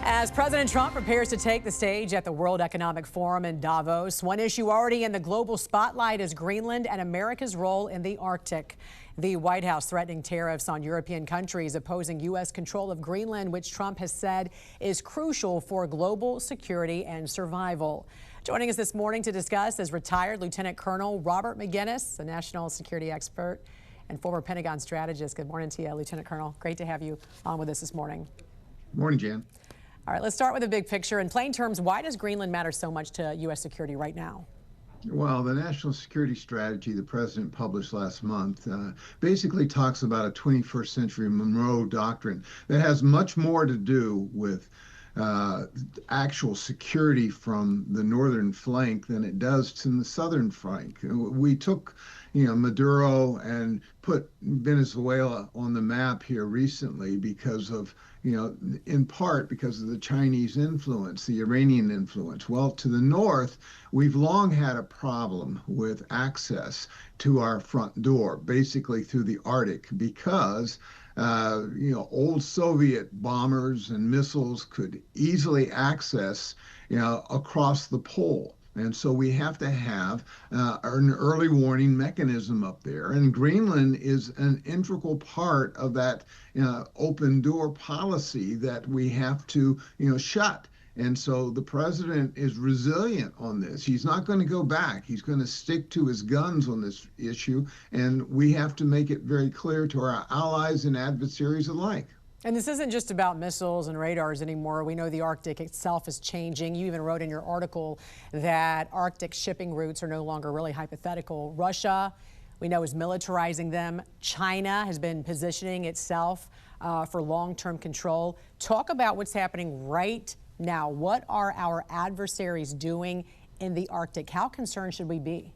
As President Trump prepares to take the stage at the World Economic Forum in Davos, one issue already in the global spotlight is Greenland and America's role in the Arctic. The White House threatening tariffs on European countries opposing U.S. control of Greenland, which Trump has said is crucial for global security and survival. Joining us this morning to discuss is retired Lieutenant Colonel Robert McGinnis, a national security expert and former Pentagon strategist. Good morning to you, Lieutenant Colonel. Great to have you on with us this morning. Good morning, Jan. All right, let's start with the big picture. In plain terms, why does Greenland matter so much to U.S. security right now? Well, the national security strategy the president published last month basically talks about a 21st century Monroe doctrine that has much more to do with actual security from the northern flank than it does in the southern flank. We took, Maduro and put Venezuela on the map here recently because of, in part because of the Chinese influence, the Iranian influence. Well, to the north, we've long had a problem with access to our front door, basically through the Arctic, because old Soviet bombers and missiles could easily access, across the pole. And so we have to have an early warning mechanism up there. And Greenland is an integral part of that open door policy that we have to, shut. And so the president is resilient on this. He's not going to go back. He's going to stick to his guns on this issue. And we have to make it very clear to our allies and adversaries alike. And this isn't just about missiles and radars anymore. We know the Arctic itself is changing. You even wrote in your article that Arctic shipping routes are no longer really hypothetical. Russia, we know, is militarizing them. China has been positioning itself for long-term control. Talk about what's happening right now. What are our adversaries doing in the Arctic? How concerned should we be?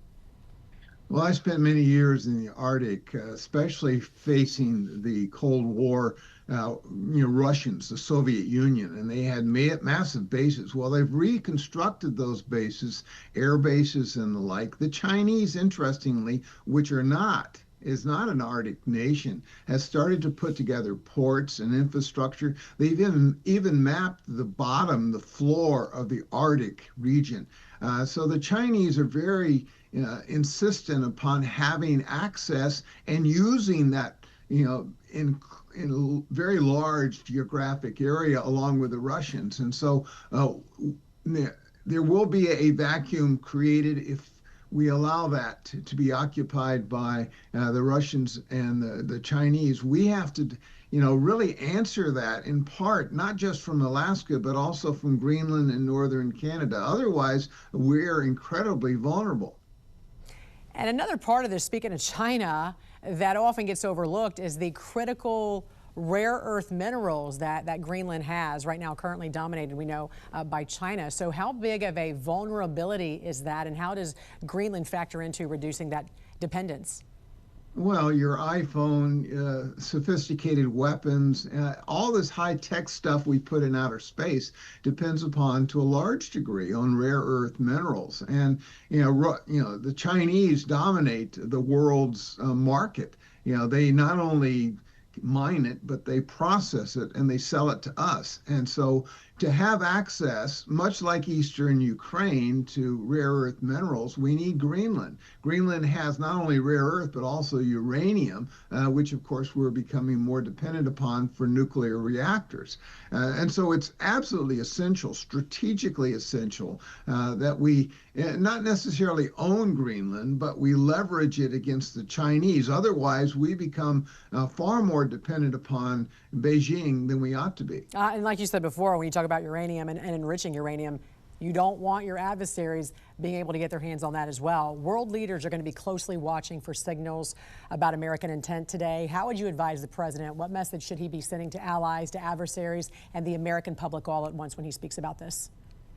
Well, I spent many years in the Arctic, especially facing the Cold War, Russians, the Soviet Union, and they had massive bases. Well, they've reconstructed those bases, air bases and the like. The Chinese, interestingly, which is not an Arctic nation, has started to put together ports and infrastructure. They've even mapped the floor of the Arctic region. So the Chinese are very insistent upon having access and using that, in a very large geographic area along with the Russians. And so there will be a vacuum created if we allow that to be occupied by the Russians and the Chinese. We have to, really answer that in part, not just from Alaska, but also from Greenland and northern Canada. Otherwise, we're incredibly vulnerable. And another part of this, speaking of China, that often gets overlooked is the critical rare earth minerals that Greenland has right now, currently dominated, we know, by China. So how big of a vulnerability is that, and how does Greenland factor into reducing that dependence? Well, your iPhone, sophisticated weapons, all this high-tech stuff we put in outer space depends upon, to a large degree, on rare earth minerals. And, the Chinese dominate the world's market. They not only mine it, but they process it and they sell it to us. And so to have access, much like Eastern Ukraine, to rare earth minerals, we need Greenland. Greenland has not only rare earth, but also uranium, which of course we're becoming more dependent upon for nuclear reactors. And so it's absolutely essential, strategically essential, that we not necessarily own Greenland, but we leverage it against the Chinese. Otherwise, we become far more dependent upon Beijing than we ought to be. And like you said before, when you talk about uranium and enriching uranium, you don't want your adversaries being able to get their hands on that as well. World leaders are going to be closely watching for signals about American intent today. How would you advise the president? What message should he be sending to allies, to adversaries, and the American public all at once when he speaks about this?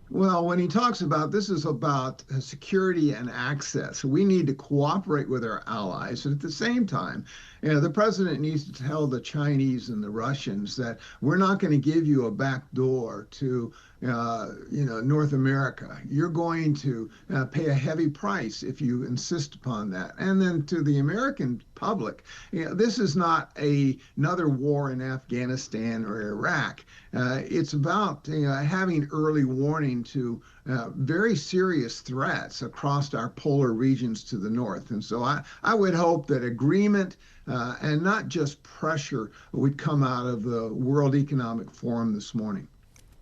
Well, when he talks about this is about security and access, we need to cooperate with our allies. And at the same time, the president needs to tell the Chinese and the Russians that we're not going to give you a back door to North America. You're going to pay a heavy price if you insist upon that. And then to the American public. This is not another war in Afghanistan or Iraq. It's about having early warning to very serious threats across our polar regions to the north. And so I would hope that agreement and not just pressure would come out of the World Economic Forum this morning.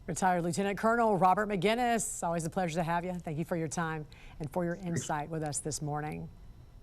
Retired Lieutenant Colonel Robert McGinnis, always a pleasure to have you. Thank you for your time and for your insight with us this morning.